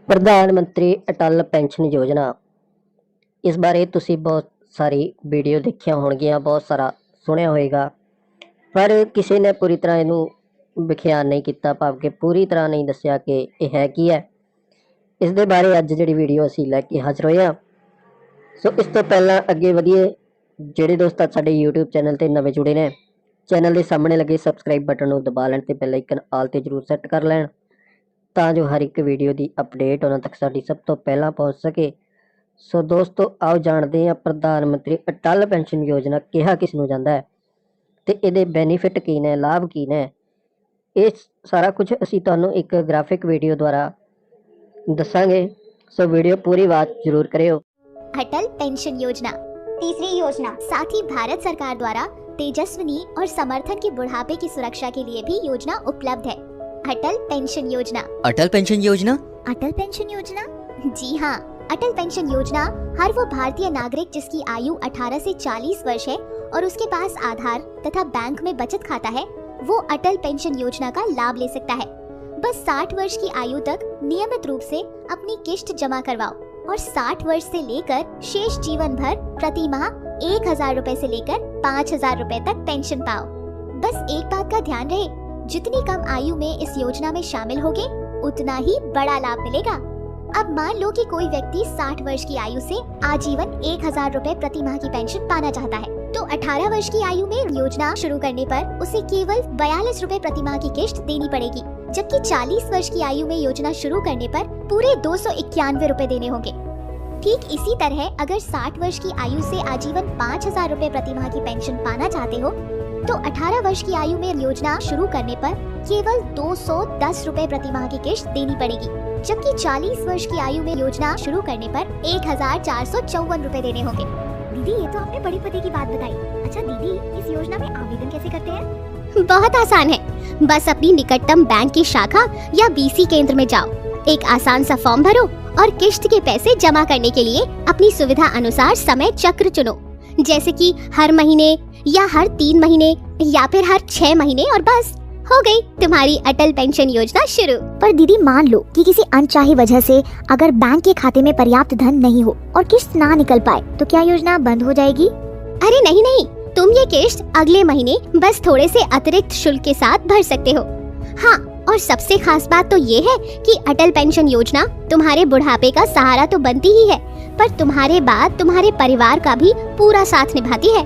प्रधानमंत्री अटल पेंशन योजना इस बारे तुसी बहुत सारी वीडियो देखिया होणगियां, बहुत सारा सुनिया होएगा, पर किसी ने पूरी तरह इनू विख्यान नहीं किया, भाव के पूरी तरह नहीं दसिया कि यह है की है। इस दे बारे अज जिहड़ी वीडियो असीं लैके हाज़र होए हां। सो इस तो पहला अगे वधिए, जिहड़े दोस्त साडे यूट्यूब चैनल ते नवे जुड़े ने, चैनल के सामने लगे सबसक्राइब बटन नूं दबा लैण ते बैल आइकन आल ते जरूर सैट कर लैण, तां जो हर एक वीडियो की अपडेट उन्हां तक साडी सब तो पहला पहुँच सके। सो दोस्तों आओ जानते हैं प्रधानमंत्री अटल पेंशन योजना कहा किसनूं जांदा है ते इहदे बेनीफिट की ने, लाभ की ने। ये सारा कुछ असीं तुहानूं एक ग्राफिक वीडियो द्वारा दसांगे। सो वीडियो पूरी बात जरूर करियो। अटल पेंशन योजना तीसरी योजना साथ ही भारत सरकार द्वारा तेजस्विनी और समर्थन के बुढ़ापे की सुरक्षा के लिए भी योजना उपलब्ध है। अटल पेंशन योजना। अटल पेंशन योजना अटल पेंशन योजना जी हाँ, अटल पेंशन योजना हर वो भारतीय नागरिक जिसकी आयु 18 से 40 वर्ष है और उसके पास आधार तथा बैंक में बचत खाता है, वो अटल पेंशन योजना का लाभ ले सकता है। बस 60 वर्ष की आयु तक नियमित रूप से अपनी किश्त जमा करवाओ और 60 वर्ष से लेकर शेष जीवन भर प्रति माह 1000 रुपए से लेकर 5000 रुपए तक पेंशन पाओ। बस एक बात का ध्यान रहे, जितनी कम आयु में इस योजना में शामिल होगे उतना ही बड़ा लाभ मिलेगा। अब मान लो कि कोई व्यक्ति 60 वर्ष की आयु से आजीवन 1000 रुपए प्रति माह की पेंशन पाना चाहता है, तो 18 वर्ष की आयु में योजना शुरू करने पर उसे केवल 42 रुपए प्रति माह की किश्त देनी पड़ेगी, जबकि 40 वर्ष की आयु में योजना शुरू करने पर पूरे 291 रुपए देने होंगे। ठीक इसी तरह अगर 60 वर्ष की आयु से आजीवन 5000 रुपए प्रति माह की पेंशन पाना चाहते हो, तो 18 वर्ष की आयु में योजना शुरू करने पर केवल 210 रुपए प्रति माह की किश्त देनी पड़ेगी, जबकि 40 वर्ष की आयु में योजना शुरू करने पर 1454 रुपए देने होंगे। दीदी ये तो आपने बड़ी पते की बात बताई। अच्छा दीदी, इस योजना में आवेदन कैसे करते हैं? बहुत आसान है, बस अपनी निकटतम बैंक की शाखा या बीसी केंद्र में जाओ, एक आसान सा फॉर्म भरो और किश्त के पैसे जमा करने के लिए अपनी सुविधा अनुसार समय चक्र चुनो, जैसे कि हर महीने या हर 3 महीने या फिर हर 6 महीने, और बस हो गई तुम्हारी अटल पेंशन योजना शुरू। पर दीदी मान लो कि किसी अनचाही वजह से अगर बैंक के खाते में पर्याप्त धन नहीं हो और किश्त ना निकल पाए, तो क्या योजना बंद हो जाएगी? अरे नहीं नहीं, तुम ये किश्त अगले महीने बस थोड़े से अतिरिक्त शुल्क के साथ भर सकते हो। हाँ, और सबसे खास बात तो ये है कि अटल पेंशन योजना तुम्हारे बुढ़ापे का सहारा तो बनती ही है, पर तुम्हारे बाद तुम्हारे परिवार का भी पूरा साथ निभाती है।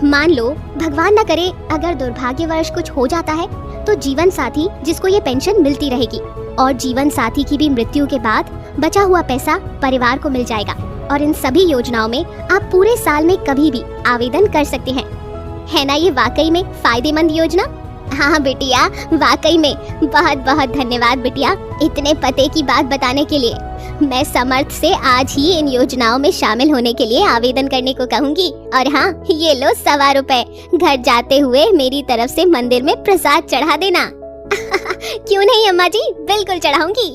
मान लो भगवान न करे अगर दुर्भाग्यवश कुछ हो जाता है, तो जीवन साथी जिसको ये पेंशन मिलती रहेगी, और जीवन साथी की भी मृत्यु के बाद बचा हुआ पैसा परिवार को मिल जाएगा। और इन सभी योजनाओं में आप पूरे साल में कभी भी आवेदन कर सकते हैं। है ना ये वाकई में फायदेमंद योजना? हाँ बिटिया, वाकई में बहुत बहुत धन्यवाद बिटिया, इतने पते की बात बताने के लिए। मैं समर्थ से आज ही इन योजनाओं में शामिल होने के लिए आवेदन करने को कहूँगी। और हाँ, ये लो 125 रुपए, घर जाते हुए मेरी तरफ से मंदिर में प्रसाद चढ़ा देना। क्यों नहीं अम्मा जी, बिल्कुल चढ़ाऊंगी।